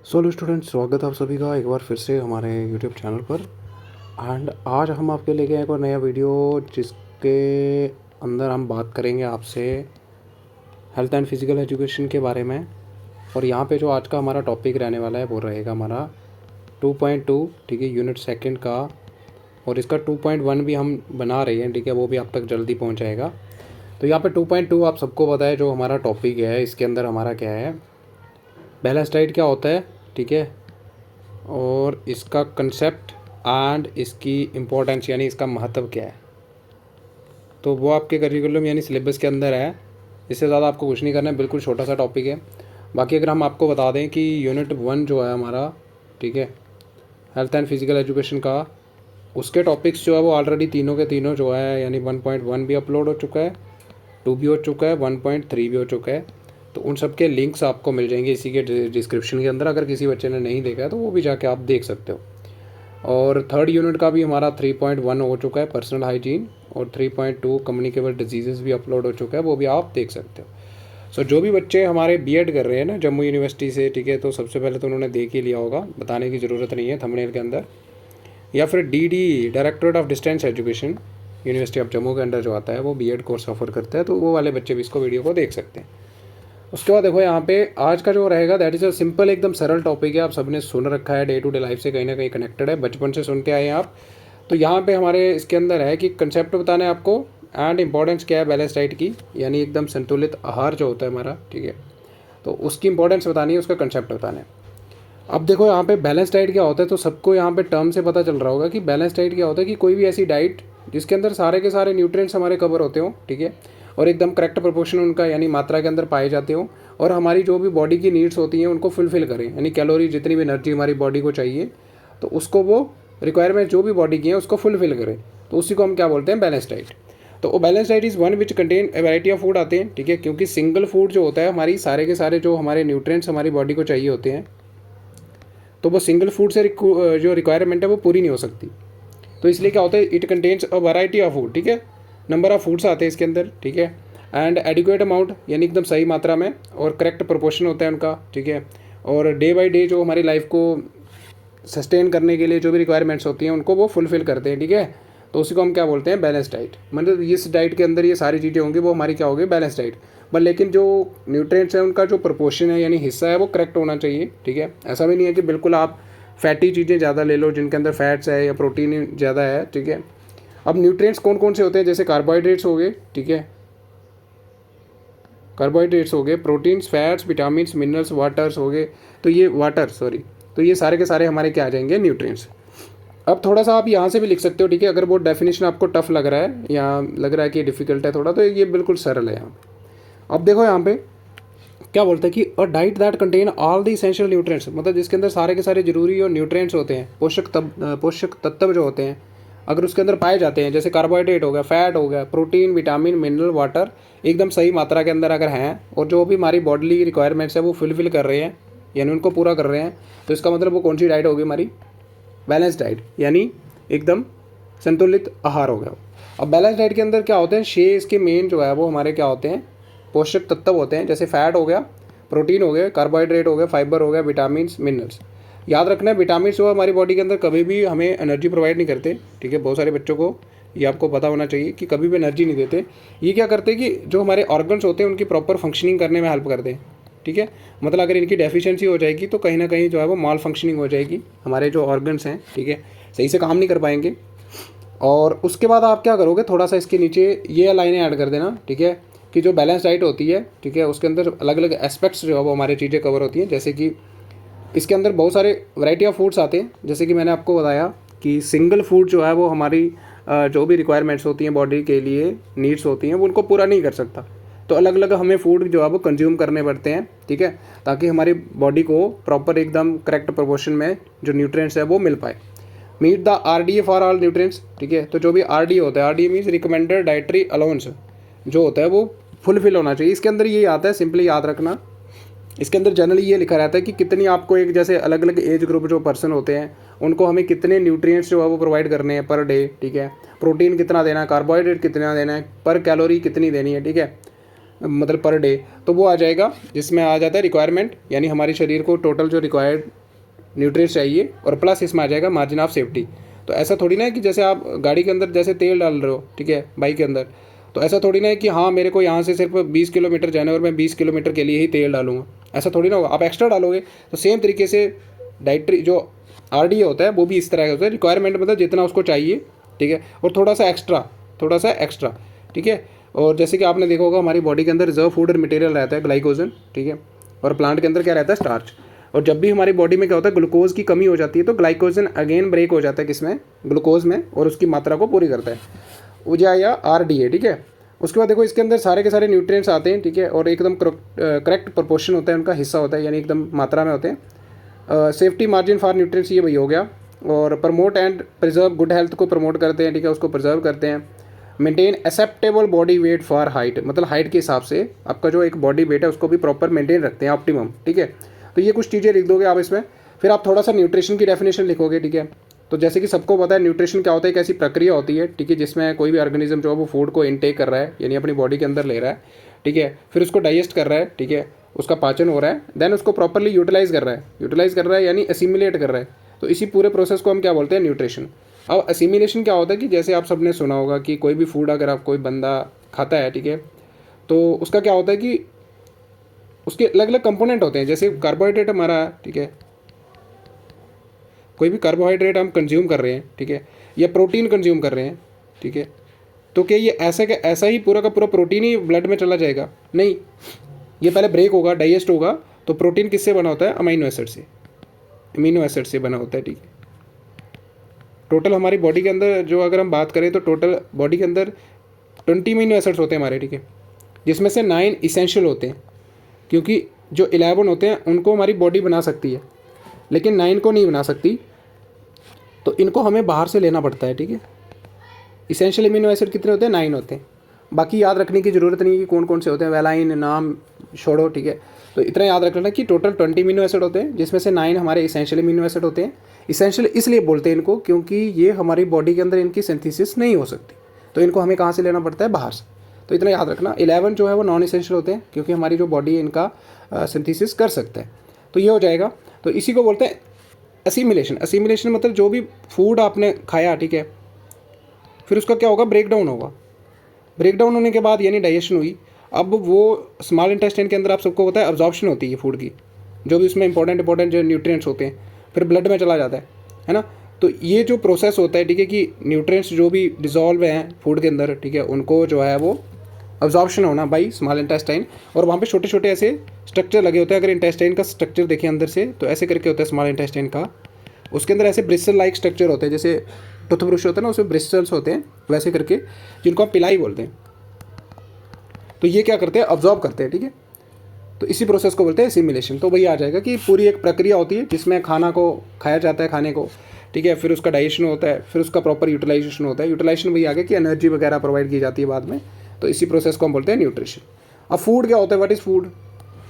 Hello students, स्वागत है आप सभी का एक बार फिर से हमारे यूट्यूब चैनल पर। एंड आज हम आपके लेके आए एक और नया वीडियो जिसके अंदर हम बात करेंगे आपसे हेल्थ एंड फिज़िकल एजुकेशन के बारे में। और यहाँ पे जो आज का हमारा टॉपिक रहने वाला है वो रहेगा हमारा 2.2, ठीक है, यूनिट सेकंड का। और इसका 2.1 भी हम बना रहे हैं, ठीक है, वो भी आप तक जल्दी पहुँच जाएगा। तो यहाँ पे 2.2 आप सबको पता है जो हमारा टॉपिक है, इसके अंदर हमारा क्या है, बैलेंस डाइट क्या होता है, ठीक है, और इसका कंसेप्ट एंड इसकी इम्पोर्टेंस यानी इसका महत्व क्या है। तो वो आपके करिकुलम यानी सिलेबस के अंदर है। इससे ज़्यादा आपको कुछ नहीं करना है, बिल्कुल छोटा सा टॉपिक है। बाकी अगर हम आपको बता दें कि यूनिट 1 जो है हमारा, ठीक है, हेल्थ एंड फिज़िकल एजुकेशन का, उसके टॉपिक्स जो है वो ऑलरेडी तीनों के तीनों जो है यानी 1.1 भी अपलोड हो चुका है, 2 भी हो चुका है, 1.3 भी हो चुका है। तो उन सब के लिंक्स आपको मिल जाएंगे इसी के डिस्क्रिप्शन के अंदर। अगर किसी बच्चे ने नहीं देखा है तो वो भी जाके आप देख सकते हो। और थर्ड यूनिट का भी हमारा 3.1 हो चुका है, पर्सनल हाइजीन, और 3.2 कम्युनिकेबल डिजीज़ भी अपलोड हो चुका है, वो भी आप देख सकते हो। सो जो भी बच्चे हमारे बीएड कर रहे हैं ना जम्मू यूनिवर्सिटी से, ठीक है, तो सबसे पहले तो उन्होंने देख ही लिया होगा, बताने की ज़रूरत नहीं है थंबनेल के अंदर। या फिर DD, directorate of distance education, university of Jammu के अंडर जो आता है, वो बीएड कोर्स ऑफर करता है, तो वो वाले बच्चे भी इसको वीडियो को देख सकते हैं। उसके बाद देखो यहाँ पे आज का जो रहेगा दैट इज़ अ सिंपल, एकदम सरल टॉपिक है, आप सबने सुन रखा है, डे टू डे लाइफ से कहीं ना कहीं कनेक्टेड है, बचपन से सुनते आए हैं आप। तो यहाँ पे हमारे इसके अंदर है कि कंसेप्ट बताना है आपको एंड इंपॉर्टेंस क्या है बैलेंस डाइट की, यानी एकदम संतुलित आहार जो होता है हमारा, ठीक है, तो उसकी इंपॉर्टेंस बतानी है, उसका कंसेप्ट बताना है। अब देखो यहाँ पे बैलेंस डाइट क्या होता है, तो सबको यहाँ पे टर्म से पता चल रहा होगा कि बैलेंस डाइट क्या होता है कि कोई भी ऐसी डाइट जिसके अंदर सारे के सारे न्यूट्रिएंट्स हमारे कवर होते हो, ठीक है, और एकदम करेक्ट प्रोपोर्शन उनका यानी मात्रा के अंदर पाए जाते हो, और हमारी जो भी बॉडी की नीड्स होती हैं उनको फुलफिल करें, यानी कैलोरी जितनी भी एनर्जी हमारी बॉडी को चाहिए तो उसको वो रिक्वायरमेंट जो भी बॉडी की है उसको फुलफिल करें, तो उसी को हम क्या बोलते हैं, बैलेंस डाइट। तो वो balance diet is one which contain a variety of food आते हैं, ठीक है, क्योंकि सिंगल फूड जो होता है हमारी सारे के सारे जो हमारे न्यूट्रिएंट्स हमारी बॉडी को चाहिए होते हैं, तो वो सिंगल फूड से जो रिक्वायरमेंट है वो पूरी नहीं हो सकती। तो इसलिए क्या होता है, it contains a variety of food, ठीक है, नंबर ऑफ फूड्स आते हैं इसके अंदर, ठीक है, एंड एडिक्वेट अमाउंट यानी एकदम सही मात्रा में, और करेक्ट प्रोपोर्शन होता है उनका, ठीक है, और डे बाई डे जो हमारी लाइफ को सस्टेन करने के लिए जो भी रिक्वायरमेंट्स होती हैं उनको वो फुलफिल करते हैं, ठीक है। तो उसी को हम क्या बोलते हैं, बैलेंस डाइट। मतलब इस डाइट के अंदर ये सारी चीज़ें होंगी वो हमारी क्या होगी, बैलेंस डाइट। बट लेकिन जो न्यूट्रिएंट्स हैं उनका जो प्रोपोर्शन है यानी हिस्सा है वो करेक्ट होना चाहिए, ठीक है। ऐसा भी नहीं है कि बिल्कुल आप फैटी चीज़ें ज़्यादा ले लो जिनके अंदर फैट्स है या प्रोटीन ज़्यादा है, ठीक है। अब न्यूट्रिएंट्स कौन कौन से होते हैं, जैसे कार्बोहाइड्रेट्स हो गए, ठीक है, कार्बोहाइड्रेट्स हो गए, proteins, fats, vitamins, minerals, waters हो गए, तो ये तो ये सारे के सारे हमारे क्या आ जाएंगे, न्यूट्रिएंट्स। अब थोड़ा सा आप यहाँ से भी लिख सकते हो, ठीक है, अगर वो डेफिनेशन आपको टफ लग रहा है या लग रहा है कि डिफिकल्ट है थोड़ा, तो ये बिल्कुल सरल है यहाँ पे। अब देखो यहाँ पे क्या बोलते हैं कि a diet that contain all the essential nutrients, मतलब जिसके अंदर सारे के सारे जरूरी और न्यूट्रिएंट्स होते हैं, पोषक तत्व जो होते हैं, अगर उसके अंदर पाए जाते हैं, जैसे कार्बोहाइड्रेट हो गया, फैट हो गया, प्रोटीन, विटामिन, मिनरल, वाटर, एकदम सही मात्रा के अंदर अगर हैं, और जो भी हमारी बॉडी रिक्वायरमेंट्स है वो फुलफिल कर रहे हैं यानी उनको पूरा कर रहे हैं, तो इसका मतलब वो कौन सी डाइट होगी, हमारी बैलेंस डाइट, यानी एकदम संतुलित आहार हो गया। अब बैलेंस डाइट के अंदर क्या होते हैं, 6 इसके मेन जो है वो हमारे क्या होते हैं, पोषक तत्व होते हैं, जैसे फैट हो गया, प्रोटीन हो गया, कार्बोहाइड्रेट हो गया, फाइबर हो गया, विटामिन, मिनरल्स। याद रखना है विटामिन जो हमारी बॉडी के अंदर कभी भी हमें एनर्जी प्रोवाइड नहीं करते, ठीक है, बहुत सारे बच्चों को ये आपको पता होना चाहिए कि कभी भी एनर्जी नहीं देते। ये क्या करते हैं कि जो हमारे ऑर्गन्स होते हैं उनकी प्रॉपर फंक्शनिंग करने में हेल्प करते हैं, ठीक है। मतलब अगर इनकी डेफिशिएंसी हो जाएगी तो कहीं ना कहीं जो है वो माल फंक्शनिंग हो जाएगी, हमारे जो ऑर्गन्स हैं, ठीक है, सही से काम नहीं कर पाएंगे। और उसके बाद आप क्या करोगे, थोड़ा सा इसके नीचे ये लाइनें ऐड कर देना, ठीक है, कि जो बैलेंस डाइट होती है, ठीक है, उसके अंदर अलग अलग एस्पेक्ट्स जो है वो हमारी चीज़ें कवर होती हैं, जैसे कि इसके अंदर बहुत सारे वैरायटी ऑफ फूड्स आते हैं, जैसे कि मैंने आपको बताया कि सिंगल फूड जो है वो हमारी जो भी रिक्वायरमेंट्स होती हैं बॉडी के लिए, नीड्स होती हैं, वो उनको पूरा नहीं कर सकता। तो अलग अलग हमें फूड जो है वो कंज्यूम करने पड़ते हैं, ठीक है, ताकि हमारी बॉडी को प्रॉपर एकदम करेक्ट प्रोपोर्शन में जो न्यूट्रिएंट्स है वो मिल पाए। Meet the RDA for all nutrients, ठीक है, तो जो भी आरडीए होता है, RDA means recommended dietary allowance, जो होता है वो फुलफिल होना चाहिए। इसके अंदर ये आता है, सिंपली याद रखना, इसके अंदर जनरली ये लिखा रहता है कि कितनी आपको एक, जैसे अलग अलग एज ग्रुप जो पर्सन होते हैं उनको हमें कितने न्यूट्रिएंट्स जो है वो प्रोवाइड करने हैं पर डे, ठीक है, प्रोटीन कितना देना है, कार्बोहाइड्रेट कितना देना है, पर कैलोरी कितनी देनी है, ठीक है, मतलब पर डे, तो वो आ जाएगा जिसमें आ जाता है रिक्वायरमेंट, यानी हमारे शरीर को टोटल जो रिक्वायर्ड न्यूट्रिएंट्स चाहिए, और प्लस इसमें आ जाएगा मार्जिन ऑफ सेफ्टी। तो ऐसा थोड़ी ना है कि जैसे आप गाड़ी के अंदर जैसे तेल डाल रहे हो, ठीक है, बाइक के अंदर, तो ऐसा थोड़ी ना है कि हाँ मेरे को यहाँ से सिर्फ 20 किलोमीटर जाना है और मैं 20 किलोमीटर के लिए ही तेल डालूंगा, ऐसा थोड़ी ना होगा, आप एक्स्ट्रा डालोगे। तो सेम तरीके से डाइट्री जो RDA होता है वो भी इस तरह का होता है, रिक्वायरमेंट मतलब जितना उसको चाहिए, ठीक है, और थोड़ा सा एक्स्ट्रा, ठीक है। और जैसे कि आपने देखा होगा हमारी बॉडी के अंदर रिजर्व फूड और मटेरियल रहता है ग्लाइकोजन, ठीक है, और प्लांट के अंदर क्या रहता है, स्टार्च। और जब भी हमारी बॉडी में क्या होता है, ग्लूकोज की कमी हो जाती है, तो ग्लाइकोजन अगेन ब्रेक हो जाता है किसमें, ग्लूकोज में, और उसकी मात्रा को पूरी करता है, ऊर्जा या RDA, ठीक है। उसके बाद देखो इसके अंदर सारे के सारे न्यूट्रिएंट्स आते हैं, ठीक है, और एकदम करेक्ट प्रोपोर्शन होता है, उनका हिस्सा होता है, यानी एकदम मात्रा में होते हैं। सेफ्टी मार्जिन फॉर न्यूट्रिएंट्स ये वही हो गया। और promote and preserve good health को प्रमोट करते हैं, ठीक है, उसको प्रिजर्व करते हैं। Maintain acceptable body weight for height, मतलब हाइट के हिसाब से आपका जो एक बॉडी वेट है उसको भी प्रॉपर मेंटेन रखते हैं, ऑप्टिमम, ठीक है। तो ये कुछ चीज़ें लिख दोगे आप इसमें। फिर आप थोड़ा सा न्यूट्रिशन की डेफिनेशन लिखोगे, ठीक है। तो जैसे कि सबको पता है न्यूट्रिशन क्या होता है, एक ऐसी प्रक्रिया होती है, ठीक है, जिसमें कोई भी ऑर्गेनिज्म जो है वो फूड को इनटेक कर रहा है, यानी अपनी बॉडी के अंदर ले रहा है, ठीक है, फिर उसको डाइजेस्ट कर रहा है, ठीक है, उसका पाचन हो रहा है, देन उसको प्रॉपरली यूटिलाइज कर रहा है यानी एसिमिलेट कर रहा है। तो इसी पूरे प्रोसेस को हम क्या बोलते हैं, न्यूट्रिशन। अब एसिमिलेशन क्या होता है कि जैसे आप सबने सुना होगा कि कोई भी फूड अगर आप कोई बंदा खाता है, ठीक है, तो उसका क्या होता है कि उसके अलग अलग कंपोनेंट होते हैं। जैसे कार्बोहाइड्रेट हमारा, ठीक है, कोई भी कार्बोहाइड्रेट हम कंज्यूम कर रहे हैं, ठीक है, या प्रोटीन कंज्यूम कर रहे हैं, ठीक है, तो क्या ये ऐसा ही पूरा का पूरा प्रोटीन ही ब्लड में चला जाएगा? नहीं, ये पहले ब्रेक होगा, डाइजेस्ट होगा। तो प्रोटीन किससे बना होता है, अमीनो एसिड से बना होता है, ठीक है। टोटल हमारी बॉडी के अंदर जो अगर हम बात करें तो टोटल बॉडी के अंदर 20 अमीनो एसिड्स होते हैं हमारे, ठीक है, जिसमें से 9 इसेंशियल होते हैं, क्योंकि जो 11 होते हैं उनको हमारी बॉडी बना सकती है, लेकिन 9 को नहीं बना सकती, तो इनको हमें बाहर से लेना पड़ता है, ठीक है। इसेंशियल अमीनो एसिड कितने होते हैं, 9 होते हैं। बाकी याद रखने की ज़रूरत नहीं है कि कौन कौन से होते हैं, वेलाइन नाम छोड़ो, ठीक है। तो इतना याद रख लेना कि टोटल 20 अमीनो एसिड होते हैं, जिसमें से 9 हमारे इसेंशियल अमीनो एसिड होते हैं। इसेंशियल इसलिए बोलते हैं इनको क्योंकि ये हमारी बॉडी के अंदर इनकी सिंथेसिस नहीं हो सकती, तो इनको हमें कहाँ से लेना पड़ता है, बाहर से। तो इतना याद रखना। 11 जो है वो नॉन इसेंशियल होते हैं, क्योंकि हमारी जो बॉडी है इनका सिंथेसिस कर सकता है। तो ये हो जाएगा। तो इसी को बोलते हैं असीमिलेशन मतलब जो भी फूड आपने खाया, ठीक है, फिर उसका क्या होगा, ब्रेक डाउन होगा। ब्रेक डाउन होने के बाद यानी डाइजेशन हुई, अब वो स्मॉल इंटेस्टाइन के अंदर आप सबको पता है अब्जॉर्प्शन होती है फूड की, जो भी उसमें इंपॉर्टेंट जो न्यूट्रिएंट्स होते हैं, फिर ब्लड में चला जाता है ना। तो ये जो प्रोसेस होता है, ठीक है, कि न्यूट्रिएंट्स जो भी डिजॉल्व हैं फूड के अंदर, ठीक है, उनको जो है वो अब्जॉर्प्शन होना बाई स्मॉल इंटेस्टाइन। और वहाँ पे छोटे छोटे ऐसे स्ट्रक्चर लगे होते हैं। अगर इंटेस्टाइन का स्ट्रक्चर देखें अंदर से तो ऐसे करके होता है स्मॉल इंटेस्टाइन का, उसके अंदर ऐसे ब्रिस्टल लाइक स्ट्रक्चर होते हैं, जैसे टूथब्रश होता है ना, उसमें ब्रिस्टल्स होते हैं वैसे करके, जिनको हम पिलाई बोलते हैं। तो ये क्या करते हैं, अब्जॉर्ब करते हैं, ठीक है। तो इसी प्रोसेस को बोलते हैं एसिमिलेशन। तो वही आ जाएगा कि पूरी एक प्रक्रिया होती है जिसमें खाना को खाया जाता है, खाने को, ठीक है, फिर उसका डाइजेशन होता है, फिर उसका प्रॉपर यूटिलाइजेशन होता है। यूटिलाइजेशन वही आ गया कि एनर्जी वगैरह प्रोवाइड की जाती है बाद में। तो इसी प्रोसेस को हम बोलते हैं न्यूट्रिशन। अब फूड क्या होता है, व्हाट इज़ फूड?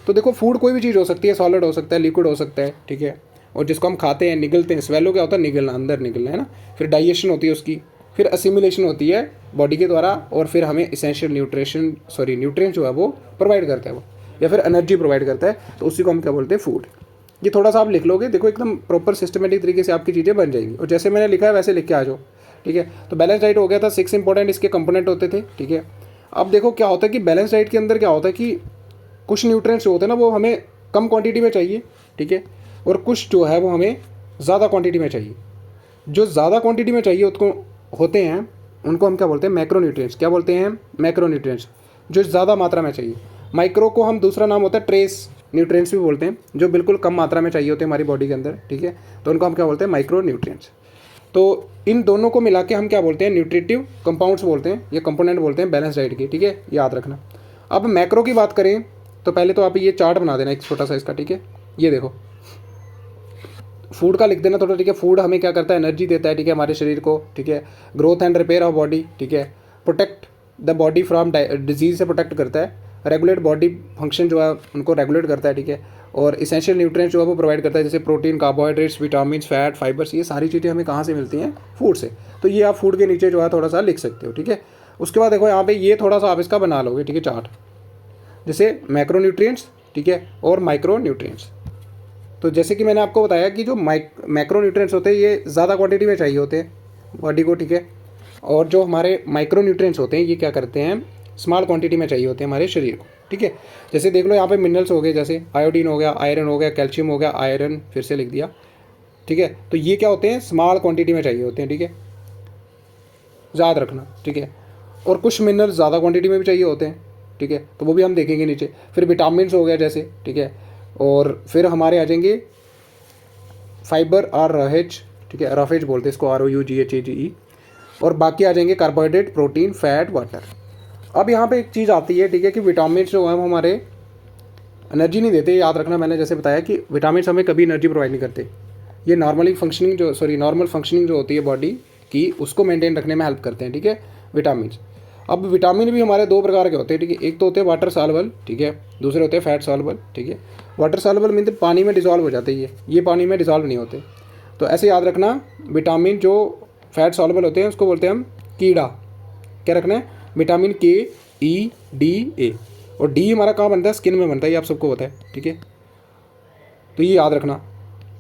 तो देखो फूड कोई भी चीज़ हो सकती है, सॉलिड हो सकता है, लिक्विड हो सकता है, ठीक है, और जिसको हम खाते हैं, निगलते हैं। स्वेलो क्या होता है, निगलना, अंदर निगलना, है ना। फिर डाइजेशन होती है उसकी, फिर असिमिलेशन होती है बॉडी के द्वारा, और फिर हमें इसेंशियल न्यूट्रिएंट जो है वो प्रोवाइड करता है वो, या फिर एनर्जी प्रोवाइड करता है। तो उसी को हम क्या बोलते हैं, फूड। ये थोड़ा सा आप लिख लोगे, देखो एकदम प्रॉपर सिस्टमेटिक तरीके से आपकी चीज़ें बन जाएंगी। और जैसे मैंने लिखा है वैसे लिख के आ जाओ, ठीक है। तो बैलेंस डाइट हो गया था, 6 इंपॉर्टेंट इसके कंपोनेंट होते थे, ठीक है। अब देखो क्या होता है कि बैलेंस डाइट के अंदर क्या होता है कि कुछ न्यूट्रिएंट्स जो होते हैं ना वो हमें कम क्वांटिटी में चाहिए, ठीक है, और कुछ जो है वो हमें ज़्यादा क्वांटिटी में चाहिए। जो ज़्यादा क्वांटिटी में चाहिए उसको होते हैं, उनको हम क्या बोलते हैं, मैक्रोन्यूट्रिएंट्स। क्या बोलते हैं, मैक्रोन्यूट्रिएंट्स, जो ज़्यादा मात्रा में चाहिए। माइक्रो को हम दूसरा नाम होता है ट्रेस न्यूट्रिएंट्स भी बोलते हैं, जो बिल्कुल कम मात्रा में चाहिए होते हैं हमारी बॉडी के अंदर, ठीक है। तो उनको हम क्या बोलते हैं, माइक्रो न्यूट्रिएंट्स। तो इन दोनों को मिला के हम क्या बोलते हैं, न्यूट्रिटिव कंपाउंड्स बोलते हैं, ये कंपोनेंट बोलते हैं बैलेंस डाइट की, ठीक है, याद रखना। अब मैक्रो की बात करें तो पहले तो आप ये चार्ट बना देना एक छोटा सा इसका, ठीक है। ये देखो फूड का लिख देना थोड़ा, ठीक है। फूड हमें क्या करता है, एनर्जी देता है, ठीक है, हमारे शरीर को, ठीक है। Growth and repair of body, ठीक है। Protect the body from disease से प्रोटेक्ट करता है। रेगुलेट बॉडी फंक्शन जो है उनको रेगुलेट करता है, ठीक है। और इसेंशियल न्यूट्रिएंट्स जो है वो प्रोवाइड करता है, जैसे protein, carbohydrates, vitamin, fat, fibres. ये सारी चीज़ें हमें कहाँ से मिलती हैं, फूड से। तो ये आप फूड के नीचे जो है थोड़ा सा लिख सकते हो, ठीक है। उसके बाद देखो यहाँ पे ये थोड़ा सा आप इसका बना लोगे, ठीक है, चार्ट। जैसे मैक्रोन्यूट्रिएंट्स, ठीक है, और माइक्रोन्यूट्रिएंट्स। तो जैसे कि मैंने आपको बताया कि जो मैक्रोन्यूट्रिएंट्स होते हैं ये ज़्यादा क्वांटिटी में चाहिए होते हैं बॉडी को, ठीक है, और जो हमारे माइक्रोन्यूट्रिएंट्स होते हैं ये क्या करते हैं, स्मॉल क्वांटिटी में चाहिए होते हैं हमारे शरीर को, ठीक है। जैसे देख लो यहाँ पे मिनरल्स हो गए, जैसे आयोडीन हो गया, आयरन हो गया, कैल्शियम हो गया, आयरन फिर से लिख दिया, ठीक है। तो ये क्या होते हैं, स्मॉल क्वांटिटी में चाहिए होते हैं, ठीक है, याद रखना, ठीक है। और कुछ मिनरल्स ज़्यादा क्वांटिटी में भी चाहिए होते हैं, ठीक है, तो वो भी हम देखेंगे नीचे। फिर विटामिन हो गया जैसे, ठीक है, और फिर हमारे आ जाएंगे फाइबर ROH, ठीक है, रफेज बोलते हैं इसको, ROUGHAGE। और बाकी आ जाएंगे कार्बोहाइड्रेट, प्रोटीन, फैट, वाटर। अब यहाँ पे एक चीज़ आती है, ठीक है, कि विटामिन जो है वो हमारे एनर्जी नहीं देते, याद रखना। मैंने जैसे बताया कि विटामिन हमें कभी एनर्जी प्रोवाइड नहीं करते, ये नॉर्मल फंक्शनिंग जो होती है बॉडी की उसको मेंटेन रखने में हेल्प करते हैं, ठीक है, विटामिन। अब विटामिन भी हमारे दो प्रकार के होते हैं, ठीक है, एक तो होते हैं वाटर सॉल्युबल, ठीक है, दूसरे होते हैं फैट सॉल्युबल, ठीक है। वाटर सॉल्युबल मीन पानी में डिसॉल्व हो जाते हैं, ये पानी में डिसॉल्व नहीं होते। तो ऐसे याद रखना, विटामिन जो फैट सॉल्युबल होते हैं उसको बोलते हैं हम कीड़ा। क्या रखना है, विटामिन KEDA। और डी हमारा कहाँ बनता है, स्किन में बनता है, ये आप सबको पता है, ठीक है। तो ये याद रखना,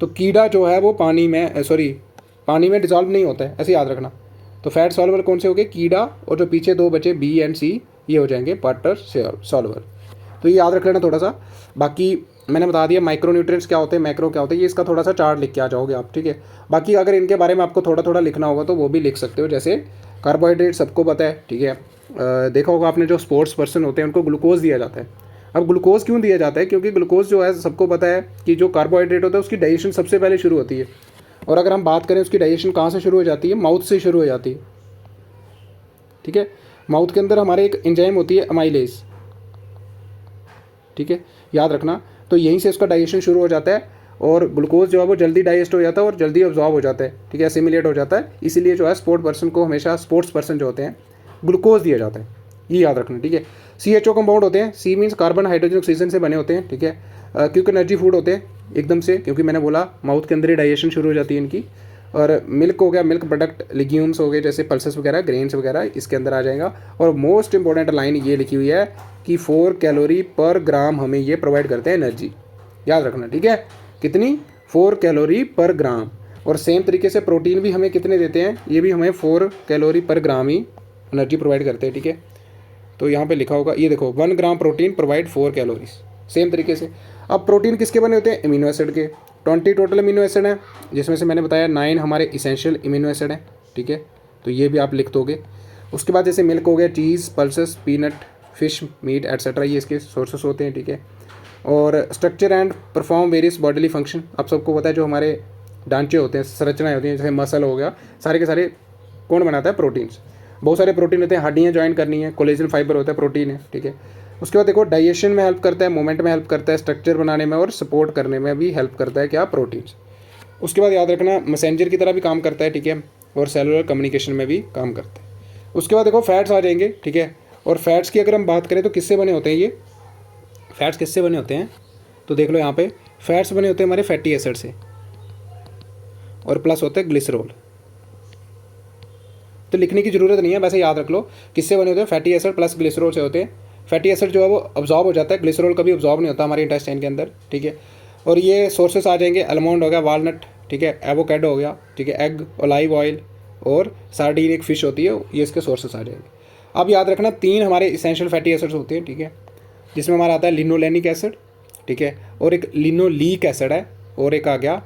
तो कीड़ा जो है वो पानी में डिसॉल्व नहीं होता है, ऐसे याद रखना। तो फैट सॉल्युबल कौन से हो गए, कीड़ा, और जो पीछे दो बचे B और C ये हो जाएंगे वाटर सॉल्युबल। तो ये याद रख लेना थोड़ा सा। बाकी मैंने बता दिया माइक्रोन्यूट्रिएंट्स क्या होते हैं, मैक्रो क्या होते हैं, ये इसका थोड़ा सा चार्ट लिख के आ जाओगे आप, ठीक है। बाकी अगर इनके बारे में आपको थोड़ा थोड़ा लिखना होगा तो वो भी लिख सकते हो। जैसे कार्बोहाइड्रेट सबको पता है, ठीक है, देखा होगा आपने, जो स्पोर्ट्स पर्सन होते हैं उनको ग्लूकोज दिया जाता है। अब ग्लूकोज क्यों दिया जाता है, क्योंकि ग्लूकोज जो है सबको पता है कि जो कार्बोहाइड्रेट होता है उसकी डाइजेशन सबसे पहले शुरू होती है। और अगर हम बात करें उसकी डाइजेशन कहाँ से शुरू हो जाती है, माउथ से शुरू हो जाती है, ठीक है। माउथ के अंदर हमारे एक एंजाइम होती है अमाइलेज, ठीक है, याद रखना। तो यहीं से उसका डाइजेशन शुरू हो जाता है और ग्लूकोज जो है वो जल्दी डाइजेस्ट हो जाता है और जल्दी अब्जॉर्ब हो जाता है, ठीक है, एसिमिलेट हो जाता है। इसीलिए जो है स्पोर्ट्स पर्सन जो होते हैं ग्लूकोज दिया जाता है, ये याद रखना, ठीक है। CHO कंपाउंड होते हैं, C means carbon, hydrogen, oxygen से बने होते हैं, ठीक है। क्योंकि एनर्जी फूड होते हैं एकदम से, क्योंकि मैंने बोला माउथ के अंदर ही डाइजेशन शुरू हो जाती है इनकी। और मिल्क हो गया, मिल्क प्रोडक्ट, लिग्यूम्स हो गए जैसे पल्सेस वगैरह, ग्रेन्स वगैरह इसके अंदर आ जाएगा। और मोस्ट इंपॉर्टेंट लाइन ये लिखी हुई है कि 4 कैलोरी पर ग्राम हमें ये प्रोवाइड करते हैं एनर्जी, याद रखना, ठीक है। कितनी, 4 कैलोरी पर ग्राम। और सेम तरीके से प्रोटीन भी हमें कितने देते हैं, ये भी हमें 4 कैलोरी पर ग्राम ही एनर्जी प्रोवाइड करते हैं, ठीक है। तो यहाँ पे लिखा होगा, ये देखो, 1 gram protein provide 4 calories, same तरीके से। अब प्रोटीन किसके बने होते हैं, अमीनो एसिड के। 20 टोटल अमीनो एसिड हैं, जिसमें से मैंने बताया 9 हमारे इसेंशियल अमीनो एसिड हैं, ठीक है। तो ये भी आप लिख दोगे। उसके बाद जैसे मिल्क हो गया, cheese, pulses, peanut, fish, meat etcetera, ये इसके सोर्सेस होते हैं, ठीक है। और structure and perform various bodily function, आप सबको पता है, जो हमारे ढांचे होते हैं, संरचनाएं होती हैं, जैसे मसल हो गया, सारे के सारे कौन बनाता है, प्रोटीन्स। बहुत सारे प्रोटीन होते हैं, हड्डियाँ ज्वाइन करनी है, कोलेजन फाइबर होता है, प्रोटीन है, ठीक है। उसके बाद देखो, डाइजेशन में हेल्प करता है, मूवमेंट में हेल्प करता है, स्ट्रक्चर बनाने में और सपोर्ट करने में भी हेल्प करता है, क्या, प्रोटीन्स। उसके बाद याद रखना, मैसेंजर की तरह भी काम करता है, ठीक है, और सेलुलर कम्युनिकेशन में भी काम करता है। उसके बाद देखो फैट्स आ जाएंगे, ठीक है। और फैट्स की अगर हम बात करें तो किससे बने होते हैं ये फैट्स, किससे बने होते हैं, तो देख लो यहाँ पे फैट्स बने होते हैं हमारे फैटी एसिड से, और प्लस होता है ग्लिसरॉल। तो लिखने की ज़रूरत नहीं है, वैसे याद रख लो किससे बने होते हैं, फैटी एसिड प्लस ग्लिसरॉल से होते हैं। फैटी एसिड जो है वो अब्जॉर्ब हो जाता है, ग्लिसरॉल कभी अब्जॉर्ब नहीं होता हमारे इंटेस्टाइन के अंदर, ठीक है। और ये सोर्सेस आ जाएंगे, आलमंड हो गया, वालनट, ठीक है, एवोकेडो हो गया, ठीक है, एग, ऑलिव ऑयल और सार्डीन एक फ़िश होती है, ये इसके सोर्सेस आ जाएंगे। अब याद रखना 3 हमारे इसेंशियल फैटी एसिड्स होते हैं, ठीक है, जिसमें हमारा आता है लिनोलेनिक एसिड, ठीक है, और एक लिनोलीक एसिड है, और एक आ गया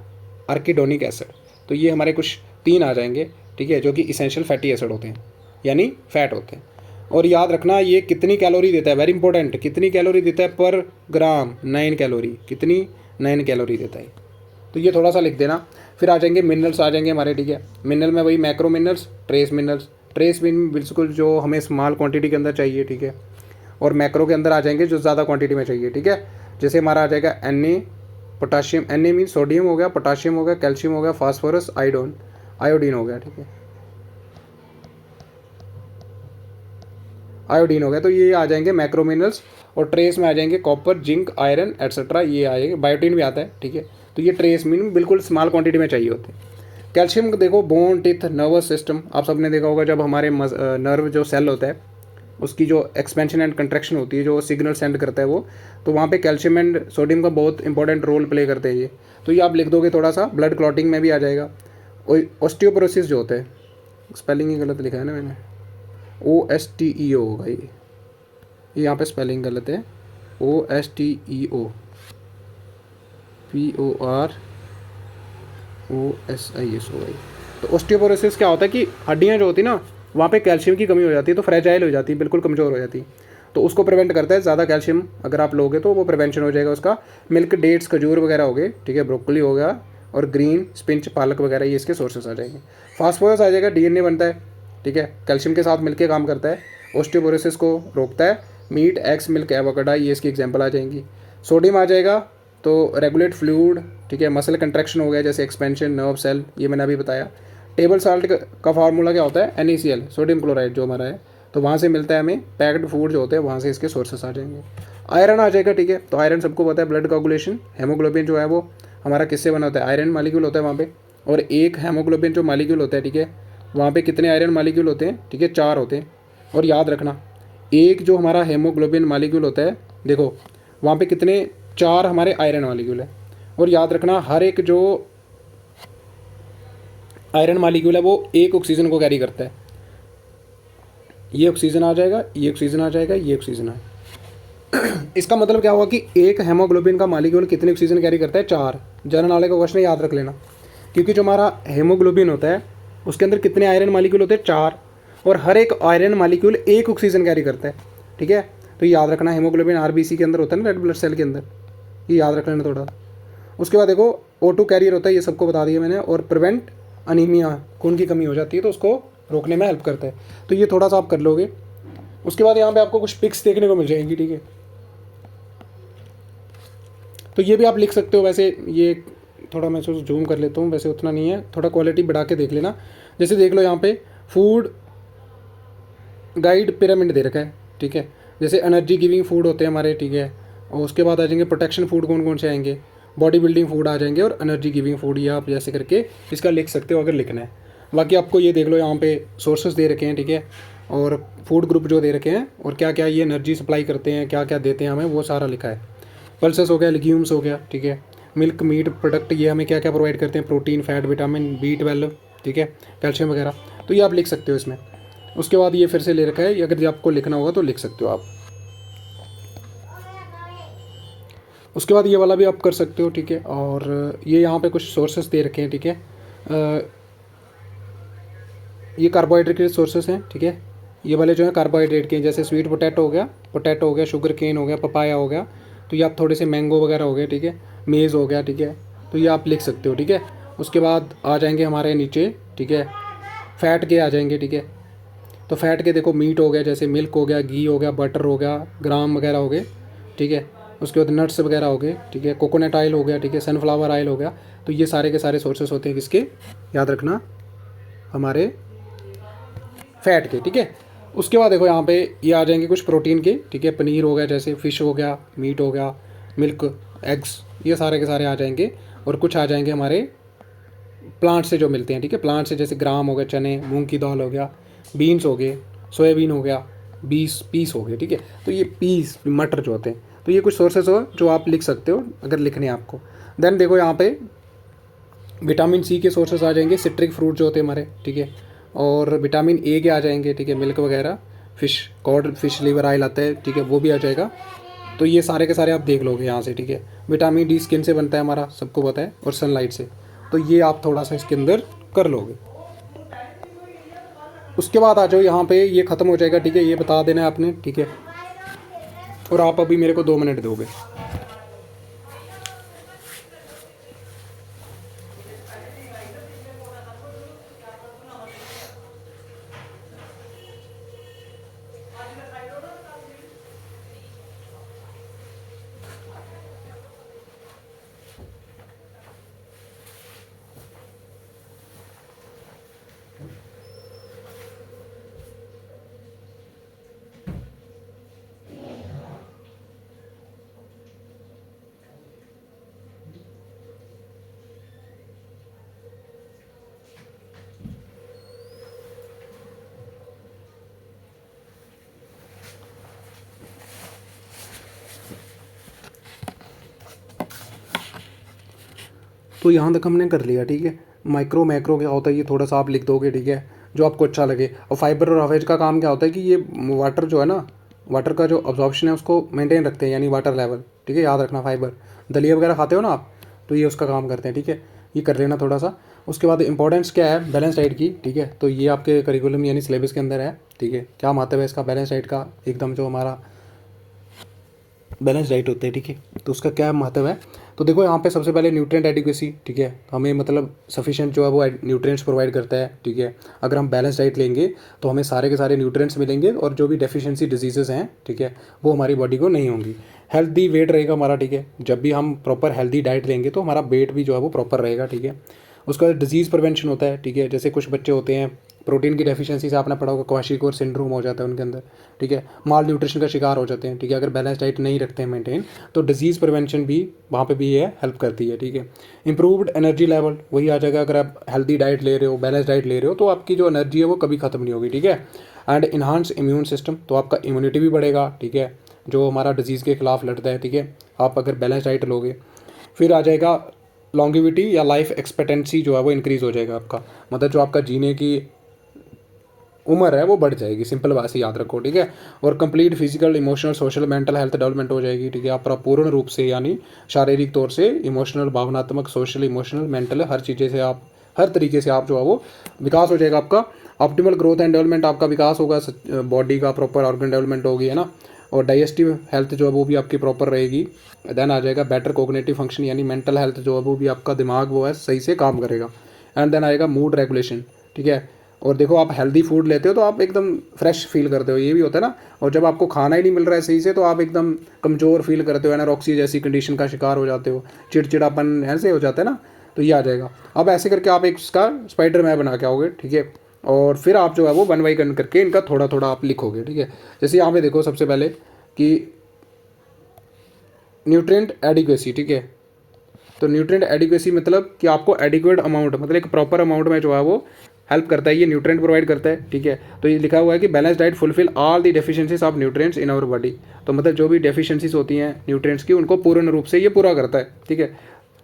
अर्किडोनिक एसिड। तो ये हमारे कुछ 3 आ जाएंगे, ठीक है, जो कि इसेंशियल फैटी एसिड होते हैं, यानी फैट होते हैं। और याद रखना ये कितनी कैलोरी देता है, वेरी इंपॉर्टेंट, कितनी कैलोरी देता है पर ग्राम, 9 कैलोरी, कितनी, 9 कैलोरी देता है। तो ये थोड़ा सा लिख देना। फिर आ जाएंगे मिनरल्स आ जाएंगे हमारे, ठीक है। मिनरल में वही macro minerals, trace minerals, trace mineral बिल्कुल जो हमें स्मॉल क्वांटिटी के अंदर चाहिए, ठीक है। और मैक्रो के अंदर आ जाएंगे जो ज़्यादा क्वांटिटी में चाहिए, ठीक है। जैसे हमारा आ जाएगा Na, potassium, Na mean sodium हो गया, पोटाशियम हो गया, कैल्शियम हो गया, फास्फोरस, आयोडीन हो गया, ठीक है, आयोडीन हो गया। तो ये आ जाएंगे मैक्रो मिनरल्स। और ट्रेस में आ जाएंगे कॉपर, जिंक, आयरन एट्सेट्रा, ये आएंगे। बायोटीन भी आता है, ठीक है। तो ये ट्रेस मीन बिल्कुल स्मॉल क्वांटिटी में चाहिए होते हैं। कैल्शियम देखो, बोन, टिथ, नर्वस सिस्टम, आप सबने देखा होगा जब हमारे नर्व जो सेल होता है, उसकी जो एक्सपेंशन एंड कंट्रैक्शन होती है, जो सिग्नल सेंड करता है वो, तो वहाँ पे कैल्शियम एंड सोडियम का बहुत इंपॉर्टेंट रोल प्ले करते हैं ये। तो ये आप लिख दोगे थोड़ा सा, ब्लड क्लॉटिंग में भी आ जाएगा। ऑस्टियोपोरोसिस जो होता है, स्पेलिंग ही गलत लिखा है ना मैंने, OSTEO होगा ये यहाँ पे स्पेलिंग गलत है, OSTEO, POROSIS होगा ये। तो ऑस्टियोपोरोसिस क्या होता है कि हड्डियाँ जो होती है ना, वहाँ पे कैल्शियम की कमी हो जाती है, तो फ्रेजाइल हो जाती है, बिल्कुल कमज़ोर हो जाती है। तो उसको प्रिवेंट करता है, ज़्यादा कैल्शियम अगर आप लोगे तो वो प्रिवेंशन हो जाएगा उसका। मिल्क, डेट्स, खजूर वगैरह हो गए, ठीक है, ब्रोकली हो गया, और ग्रीन स्पिंच, पालक वगैरह, ये इसके सोर्सेस आ जाएंगे। फास्फोरस आ जाएगा, DNA बनता है, ठीक है, कैल्शियम के साथ मिलकर काम करता है, ऑस्टियोपोरोसिस को रोकता है। मीट, एग्स, मिल्क, एवोकाडो, ये इसकी एग्जाम्पल आ जाएंगी। सोडियम आ जाएगा तो रेगुलेट फ्लूइड, ठीक है, मसल कंट्रैक्शन हो गया जैसे एक्सपेंशन, नर्व सेल, ये मैंने अभी बताया। टेबल साल्ट का फार्मूला क्या होता है, NaCl, सोडियम क्लोराइड जो हमारा है, तो वहाँ से मिलता है हमें। पैक्ड फूड जो होते हैं वहाँ से इसके सोर्सेस आ जाएंगे। आयरन आ जाएगा, ठीक है, तो आयरन सबको पता है, ब्लड कोगुलेशन, हेमोग्लोबिन जो है वो हमारा किससे बना होता है, आयरन मालिक्यूल होता है वहाँ पे। और एक हेमोग्लोबिन जो मालिक्यूल होता है, ठीक है, वहाँ पे कितने आयरन मालिक्यूल होते हैं, ठीक है, 4 होते हैं। और याद रखना, एक जो हमारा हेमोग्लोबिन मालिक्यूल होता है, देखो वहाँ पे कितने, 4 हमारे आयरन मालिक्यूल है। और याद रखना, हर एक जो आयरन मालिक्यूल है वो एक ऑक्सीजन को कैरी करता है। ये ऑक्सीजन आ जाएगा, ये ऑक्सीजन आ जाएगा, ये ऑक्सीजन है। इसका मतलब क्या हुआ कि एक हेमोग्लोबिन का मालिक्यूल कितने ऑक्सीजन कैरी करता है, 4। जनरल नॉलेज का क्वेश्चन याद रख लेना, क्योंकि जो हमारा हेमोग्लोबिन होता है उसके अंदर कितने आयरन मालिक्यूल होते हैं, 4, और हर एक आयरन मालिक्यूल एक ऑक्सीजन कैरी करता है, ठीक है। तो ये याद रखना, हेमोग्लोबिन RBC के अंदर होता है ना, रेड ब्लड सेल के अंदर, ये याद रख लेना थोड़ा। उसके बाद देखो O2 कैरियर होता है, ये सबको बता दिया मैंने। और प्रिवेंट अनीमिया, खून की कमी हो जाती है तो उसको रोकने में हेल्प करता है, तो ये थोड़ा सा आप कर लोगे। उसके बाद यहाँ पे आपको कुछ पिक्स देखने को मिल जाएंगी, ठीक है, तो ये भी आप लिख सकते हो। वैसे ये थोड़ा मैं सोच जूम कर लेता हूँ, वैसे उतना नहीं है, थोड़ा क्वालिटी बढ़ा के देख लेना। जैसे देख लो यहाँ पे फूड गाइड पिरामिड दे रखा है, ठीक है, जैसे एनर्जी गिविंग फूड होते हैं हमारे, ठीक है, और उसके बाद आ जाएंगे प्रोटेक्शन फूड, कौन कौन से आएंगे, बॉडी बिल्डिंग फूड आ जाएंगे, और एनर्जी गिविंग फूड, ये आप जैसे करके इसका लिख सकते हो अगर लिखना है। बाकी आपको ये देख लो यहाँ पे सोर्सेस दे रखे हैं, ठीक है, और फूड ग्रुप जो दे रखे हैं, और क्या क्या ये एनर्जी सप्लाई करते हैं, क्या क्या देते हैं हमें, वो सारा लिखा है। पल्सेस हो गया, लेग्यूम्स हो गया, ठीक है, मिल्क, मीट प्रोडक्ट, ये हमें क्या क्या प्रोवाइड करते हैं, प्रोटीन, फैट, विटामिन B12, ठीक है, कैल्शियम वगैरह, तो ये आप लिख सकते हो इसमें। उसके बाद ये फिर से ले रखा है, ये अगर आपको लिखना होगा तो लिख सकते हो आप। उसके बाद ये वाला भी आप कर सकते हो, ठीक है, और ये यहाँ पे कुछ सोर्सेस दे रखे हैं, ठीक है, ये कार्बोहाइड्रेट के सोर्सेस हैं, ठीक है, ये वाले जो है कार्बोहाइड्रेट के, जैसे स्वीट पोटैटो हो गया, शुगर केन हो गया, पपाया हो गया, तो ये आप थोड़े से मैंगो वगैरह हो गए, ठीक है, मेज़ हो गया, ठीक है, तो ये आप लिख सकते हो, ठीक है। उसके बाद आ जाएंगे हमारे नीचे, ठीक है, फैट के आ जाएंगे, ठीक है, तो फैट के देखो मीट हो गया, जैसे मिल्क हो गया, घी हो गया, बटर हो गया, ग्राम वगैरह हो गए, ठीक है। उसके बाद नट्स वगैरह हो गए, ठीक है, कोकोनट ऑयल हो गया, ठीक है, सनफ्लावर ऑयल हो गया, तो ये सारे के सारे सोर्सेस होते हैं किसके, याद रखना, हमारे फैट के, ठीक है। उसके बाद देखो यहाँ पे ये आ जाएंगे कुछ प्रोटीन के, ठीक है, पनीर हो गया, जैसे फ़िश हो गया, मीट हो गया, मिल्क, एग्स, ये सारे के सारे आ जाएंगे। और कुछ आ जाएंगे हमारे प्लांट से जो मिलते हैं, ठीक है, प्लांट से जैसे ग्राम हो गया, चने, मूंग की दाल हो गया, बीन्स हो गए, सोयाबीन हो गया, पीस हो गए, ठीक है, तो ये पीस मटर जो होते हैं, तो ये कुछ सोर्सेस हो जो आप लिख सकते हो अगर लिखने हैं आपको। देन देखो यहाँ पे विटामिन C के सोर्सेस आ जाएंगे, सिट्रिक फ्रूट जो होते हैं हमारे, ठीक है, और विटामिन A के आ जाएंगे, ठीक है, मिल्क वगैरह, fish, code fish liver oil आता है, ठीक है, वो भी आ जाएगा। तो ये सारे के सारे आप देख लोगे यहाँ से, ठीक है। विटामिन D स्किन से बनता है हमारा, सबको पता है, और सनलाइट से, तो ये आप थोड़ा सा इसके अंदर कर लोगे। उसके बाद आ जाओ यहाँ पे, ये ख़त्म हो जाएगा, ठीक है, ये बता देना है आपने, ठीक है, और आप अभी मेरे को 2 मिनट दोगे। तो यहाँ तक हमने कर लिया, ठीक है। माइक्रो मैक्रो क्या होता है ये थोड़ा सा आप लिख दोगे, ठीक है, जो आपको अच्छा लगे। और फाइबर और हवेज का काम क्या होता है कि ये वाटर जो है ना, वाटर का जो अब्जॉर्प्शन है उसको मेंटेन रखते हैं, यानी वाटर लेवल, ठीक है, याद रखना। फाइबर दलिया वगैरह खाते हो ना आप, तो ये उसका काम करते हैं, ठीक है, ये कर लेना थोड़ा सा। उसके बाद इंपॉर्टेंस क्या है बैलेंस डाइट की, ठीक है, तो ये आपके करिकुलम यानी सिलेबस के अंदर है, ठीक है। क्या महत्व है इसका बैलेंस डाइट का, एकदम जो हमारा बैलेंस डाइट होते हैं, ठीक है, तो उसका क्या महत्व है। तो देखो यहाँ पे सबसे पहले न्यूट्रिएंट एडिक्वेसी, ठीक है, हमें मतलब सफिशिएंट जो है वो न्यूट्रिएंट्स प्रोवाइड करता है, ठीक है। अगर हम बैलेंस डाइट लेंगे तो हमें सारे के सारे न्यूट्रिएंट्स मिलेंगे और जो भी डेफिशिएंसी डिजीजेस हैं, ठीक है, वो हमारी बॉडी को नहीं होंगी। हेल्दी वेट रहेगा हमारा, ठीक है, जब भी हम प्रॉपर हेल्दी डाइट लेंगे तो हमारा वेट भी जो है वो प्रॉपर रहेगा, ठीक है। उसका डिजीज़ प्रिवेंशन होता है, ठीक है, जैसे कुछ बच्चे होते हैं प्रोटीन की डेफिशिएंसी से आपने पढ़ा होगा क्वाशियोर सिंड्रोम हो जाता है उनके अंदर, ठीक है, माल न्यूट्रिशन का शिकार हो जाते हैं, ठीक है, अगर बैलेंस डाइट नहीं रखते हैं मेंटेन, तो डिजीज़ प्रिवेंशन भी वहाँ पे भी ये हेल्प करती है, ठीक है। इंप्रूव्ड एनर्जी लेवल वही आ जाएगा, अगर आप हेल्दी डाइट ले रहे हो, बैलेंस डाइट ले रहे हो, तो आपकी जो एनर्जी है वो कभी ख़त्म नहीं होगी, ठीक है। एंड इन्हांस इम्यून सिस्टम, तो आपका इम्यूनिटी भी बढ़ेगा, ठीक है, जो हमारा डिजीज़ के खिलाफ लड़ता है, ठीक है, आप अगर बैलेंस डाइट लोगे। फिर आ जाएगा लॉन्गिविटी या लाइफ एक्सपेक्टेंसी जो है वो इंक्रीज़ हो जाएगा आपका, मतलब जो आपका जीने की उम्र है वो बढ़ जाएगी, सिंपल बात से याद रखो, ठीक है। और complete physical emotional social mental health development हो जाएगी, ठीक है, आप पूर्ण रूप से यानी शारीरिक तौर से इमोशनल, भावनात्मक, सोशल, इमोशनल, मेंटल, हर चीज़ें से आप हर तरीके से आप जो है वो विकास हो जाएगा आपका। ऑप्टिमल ग्रोथ एंड डेवलपमेंट, आपका विकास होगा, बॉडी का प्रॉपर ऑर्गन डेवलपमेंट होगी, है ना। और डाइजेस्टिव हेल्थ जो है वो भी आपकी प्रॉपर रहेगी। देन आ जाएगा बेटर कोग्निटिव फंक्शन, यानी मेंटल हेल्थ जो है वो भी आपका दिमाग वो है सही से काम करेगा। एंड देन आएगा मूड रेगुलेशन, ठीक है। और देखो आप हेल्दी फूड लेते हो तो आप एकदम फ्रेश फील करते हो, ये भी होता है ना। और जब आपको खाना ही नहीं मिल रहा है सही से तो आप एकदम कमज़ोर फील करते हो, एनोरेक्सिया जैसी कंडीशन का शिकार हो जाते हो, चिड़चिड़ापन ऐसे हो जाता है ना, तो ये आ जाएगा। अब ऐसे करके आप एक इसका स्पाइडर मैप बना के आओगे, ठीक है, और फिर आप जो है वो 1 बाय 1 करके इनका थोड़ा थोड़ा आप लिखोगे, ठीक है। जैसे यहाँ पे देखो सबसे पहले कि न्यूट्रिएंट एडिक्वेसी, ठीक है, तो न्यूट्रिएंट एडिक्वेसी मतलब कि आपको एडिक्वेट अमाउंट, मतलब एक प्रॉपर अमाउंट में जो है वो हेल्प करता है, ये न्यूट्रिएंट प्रोवाइड करता है, ठीक है। तो ये लिखा हुआ है कि balance diet fulfil all the deficiencies of nutrients in our body, तो मतलब जो भी डेफिशिएंसीज होती हैं न्यूट्रिएंट्स की उनको पूर्ण रूप से ये पूरा करता है, ठीक है।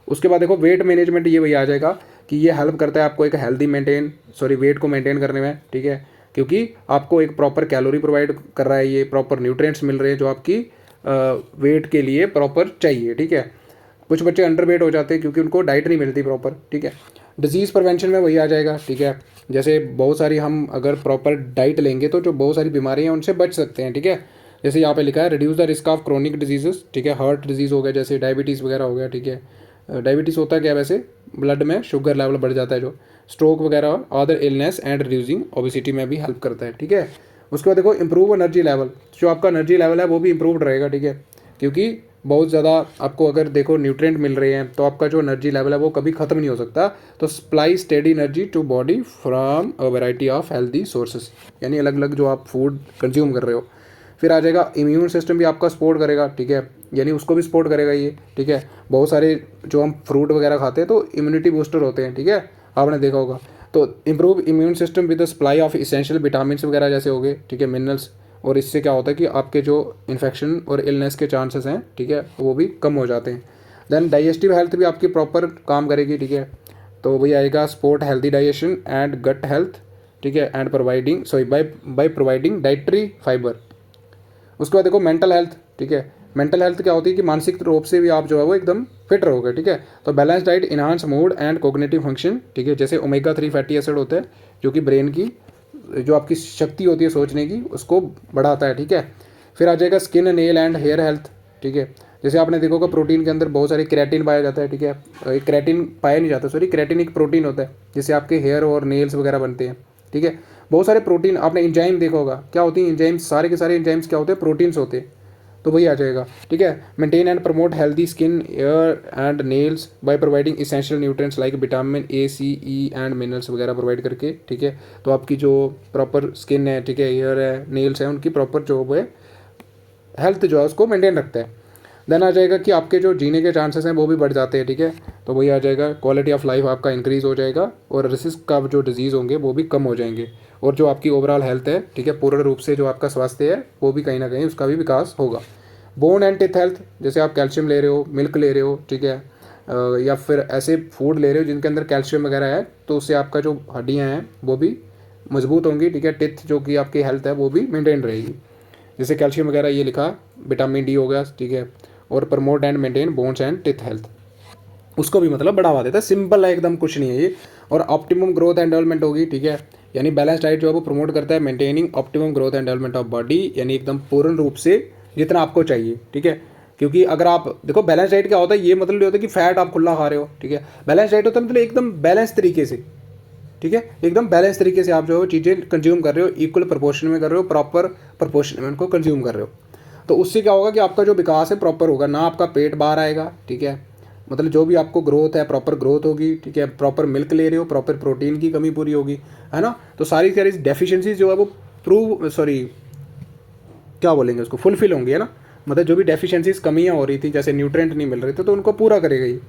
उसके बाद देखो वेट मैनेजमेंट, ये वही आ जाएगा कि ये हेल्प करता है आपको एक हेल्दी वेट को मेंटेन करने में, ठीक है, क्योंकि आपको एक प्रॉपर कैलोरी प्रोवाइड कर रहा है, ये प्रॉपर न्यूट्रिएंट्स मिल रहे हैं जो आपकी वेट के लिए प्रॉपर चाहिए, ठीक है। कुछ बच्चे अंडर वेट हो जाते हैं क्योंकि उनको डाइट नहीं मिलती प्रॉपर, ठीक है। डिजीज़ प्रिवेंशन में वही आ जाएगा, ठीक है, जैसे बहुत सारी हम अगर प्रॉपर डाइट लेंगे तो जो बहुत सारी बीमारियां हैं उनसे बच सकते हैं, ठीक है। जैसे यहाँ पे लिखा है reduce the risk of chronic diseases, ठीक है, हार्ट डिजीज़ हो गया, जैसे डायबिटीज़ वगैरह हो गया, ठीक है। डायबिटीज़ होता है क्या वैसे, ब्लड में शुगर लेवल बढ़ जाता है जो, स्ट्रोक वगैरह, other illness and reducing obesity में भी हेल्प करता है, ठीक है। उसके बाद देखो इंप्रूव एनर्जी लेवल, जो आपका एनर्जी लेवल है वो भी इंप्रूव्ड रहेगा, ठीक है, क्योंकि बहुत ज़्यादा आपको अगर देखो न्यूट्रिएंट मिल रहे हैं तो आपका जो एनर्जी लेवल है वो कभी ख़त्म नहीं हो सकता। तो supply steady energy to body from a variety of healthy sources, यानी अलग अलग जो आप फूड कंज्यूम कर रहे हो। फिर आ जाएगा इम्यून सिस्टम भी आपका सपोर्ट करेगा, ठीक है, यानी उसको भी सपोर्ट करेगा ये, ठीक है। बहुत सारे जो हम फ्रूट वगैरह खाते हैं तो इम्यूनिटी बूस्टर होते हैं, ठीक है, आपने देखा होगा। तो improve immune system with the supply of essential vitamin वगैरह जैसे हो गए, ठीक है, मिनरल्स, और इससे क्या होता है कि आपके जो इन्फेक्शन और इलनेस के चांसेस हैं, ठीक है, वो भी कम हो जाते हैं। देन डाइजेस्टिव हेल्थ भी आपकी प्रॉपर काम करेगी, ठीक है, तो वही आएगा support healthy digestion and gut health, ठीक है, and providing by providing dietary fibre. उसके बाद देखो मेंटल हेल्थ, ठीक है, मेंटल हेल्थ क्या होती है कि मानसिक रूप से भी आप जो है वो एकदम फिट रहोगे, ठीक है। तो balance diet enhance mood and cognitive function, ठीक है, जैसे ओमेगा 3 फैटी एसिड होता है जो कि ब्रेन की जो आपकी शक्ति होती है सोचने की उसको बढ़ाता है, ठीक है। फिर आ जाएगा skin nail and hair health, ठीक है, जैसे आपने देखा होगा प्रोटीन के अंदर बहुत सारे क्रेटिन पाया जाता है, ठीक है, एक क्रेटिन पाया नहीं जाता, सॉरी, क्रेटिन एक प्रोटीन होता है जिससे आपके हेयर और नेल्स वगैरह बनते हैं, ठीक है। बहुत सारे प्रोटीन, आपने इंजाइम देखा होगा, क्या होती है इंजाइम्स, सारे के सारे इंजाइम्स क्या होते हैं, प्रोटीन्स होते हैं, तो वही आ जाएगा, ठीक है। Maintain and promote healthy skin hair and nails by providing essential nutrients like vitamin A, C, E and minerals वगैरह प्रोवाइड करके, ठीक है। तो आपकी जो प्रॉपर स्किन है, ठीक है, एयर है, नेल्स है, उनकी प्रॉपर जो है हेल्थ जो है उसको मेंटेन रखता है। देन आ जाएगा कि आपके जो जीने के चांसेस हैं वो भी बढ़ जाते हैं, ठीक है, तो वही आ जाएगा क्वालिटी ऑफ लाइफ आपका इंक्रीज़ हो जाएगा और रिस्क का जो डिजीज़ होंगे वो भी कम हो जाएंगे और जो आपकी ओवरऑल हेल्थ है, ठीक है, पूर्ण रूप से जो आपका स्वास्थ्य है वो भी कहीं ना कहीं उसका भी विकास होगा। बोन एंड टिथ हेल्थ, जैसे आप कैल्शियम ले रहे हो, मिल्क ले रहे हो, ठीक है, या फिर ऐसे फूड ले रहे हो जिनके अंदर कैल्शियम वगैरह है, तो उससे आपका जो हड्डियाँ हैं वो भी मजबूत होंगी, ठीक है। टिथ जो कि आपकी हेल्थ है वो भी मेंटेन रहेगी। जैसे कैल्शियम वगैरह ये लिखा, विटामिन डी हो गया, ठीक है। और promote and maintain bones and teeth health, उसको भी मतलब बढ़ावा देता है। सिंपल है एकदम, कुछ नहीं है ये। और ऑप्टिमम ग्रोथ एंड डेवलपमेंट होगी, ठीक है। यानी बैलेंस डाइट जो है वो प्रमोट करता है maintaining optimum growth and development of body, यानी एकदम पूर्ण रूप से जितना आपको चाहिए, ठीक है। क्योंकि अगर आप देखो बैलेंस डाइट क्या होता है, ये मतलब नहीं होता कि फैट आप खुला खा रहे हो, ठीक है। बैलेंस डाइट होता है मतलब एकदम बैलेंस तरीके से, ठीक है, एकदम बैलेंस तरीके से आप जो है चीज़ें कंज्यूम कर रहे हो, इक्वल प्रोपोर्शन में कर रहे हो, प्रॉपर प्रोपोर्शन में उनको कंज्यूम कर रहे हो। तो उससे क्या होगा कि आपका जो विकास है प्रॉपर होगा, ना आपका पेट बाहर आएगा, ठीक है। मतलब जो भी आपको ग्रोथ है प्रॉपर ग्रोथ होगी, ठीक है। प्रॉपर मिल्क ले रहे हो, प्रॉपर प्रोटीन की कमी पूरी होगी, है ना। तो सारी सारी डेफिशिएंसीज जो है वो क्या बोलेंगे उसको, फुलफिल होंगी, है ना। मतलब जो भी डेफिशिएंसीज कमियाँ हो रही थी, जैसे न्यूट्रेंट नहीं मिल रहे थे, तो उनको पूरा करेगा ये।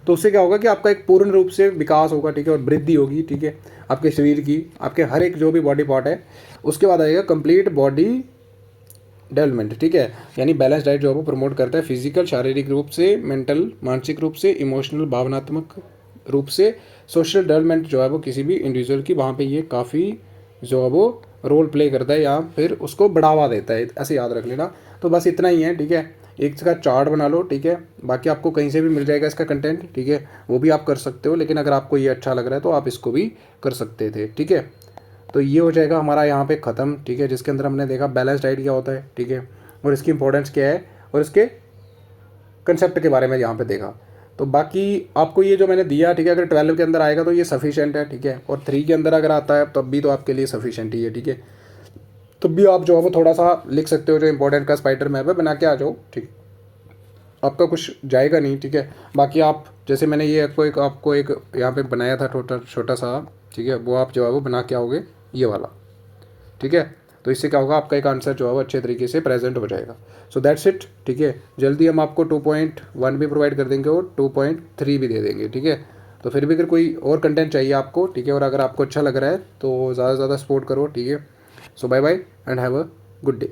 तो उससे क्या होगा कि आपका एक पूर्ण रूप से विकास होगा, ठीक है, और वृद्धि होगी, ठीक है, आपके शरीर की, आपके हर एक जो भी बॉडी पार्ट है। उसके बाद आएगा कंप्लीट बॉडी डेवलपमेंट, ठीक है। यानी बैलेंस डाइट जो है वो प्रमोट करता है फिजिकल शारीरिक रूप से, मेंटल मानसिक रूप से, इमोशनल भावनात्मक रूप से, सोशल डेवलपमेंट जो है वो किसी भी इंडिविजुअल की, वहाँ पे ये काफ़ी जो है वो रोल प्ले करता है या फिर उसको बढ़ावा देता है, ऐसे याद रख लेना। तो बस इतना ही है, ठीक है। एक इसका चार्ट बना लो, ठीक है। बाकी आपको कहीं से भी मिल जाएगा इसका कंटेंट, ठीक है, वो भी आप कर सकते हो। लेकिन अगर आपको ये अच्छा लग रहा है तो आप इसको भी कर सकते थे, ठीक है। तो ये हो जाएगा हमारा यहाँ पे ख़त्म, ठीक है, जिसके अंदर हमने देखा बैलेंस डाइट क्या होता है, ठीक है, और इसकी इंपॉर्टेंस क्या है, और इसके कंसेप्ट के बारे में यहाँ पे देखा। तो बाकी आपको ये जो मैंने दिया, ठीक है, अगर 12 के अंदर आएगा तो ये सफिशेंट है, ठीक है। और 3 के अंदर अगर आता है तब भी तो आपके लिए सफिशेंट ही है, ठीक है। तब भी आप जो है वो थोड़ा सा लिख सकते हो, जो इंपॉर्टेंट का स्पाइडर मैप है बना के आ जाओ, ठीक, आपका कुछ जाएगा नहीं, ठीक है। बाकी आप जैसे मैंने ये आपको एक यहाँ पे बनाया था छोटा छोटा सा, ठीक है, वो आप जो है वो बना के आओगे ये वाला, ठीक है। तो इससे क्या होगा, आपका एक आंसर जो है वो अच्छे तरीके से प्रेजेंट हो जाएगा। सो दैट्स इट, ठीक है। जल्दी हम आपको 2.1 भी प्रोवाइड कर देंगे और 2.3 भी दे देंगे, ठीक है। तो फिर भी अगर कोई और कंटेंट चाहिए आपको, ठीक है, और अगर आपको अच्छा लग रहा है तो ज़्यादा से ज़्यादा सपोर्ट करो, ठीक है। So bye bye and have a good day.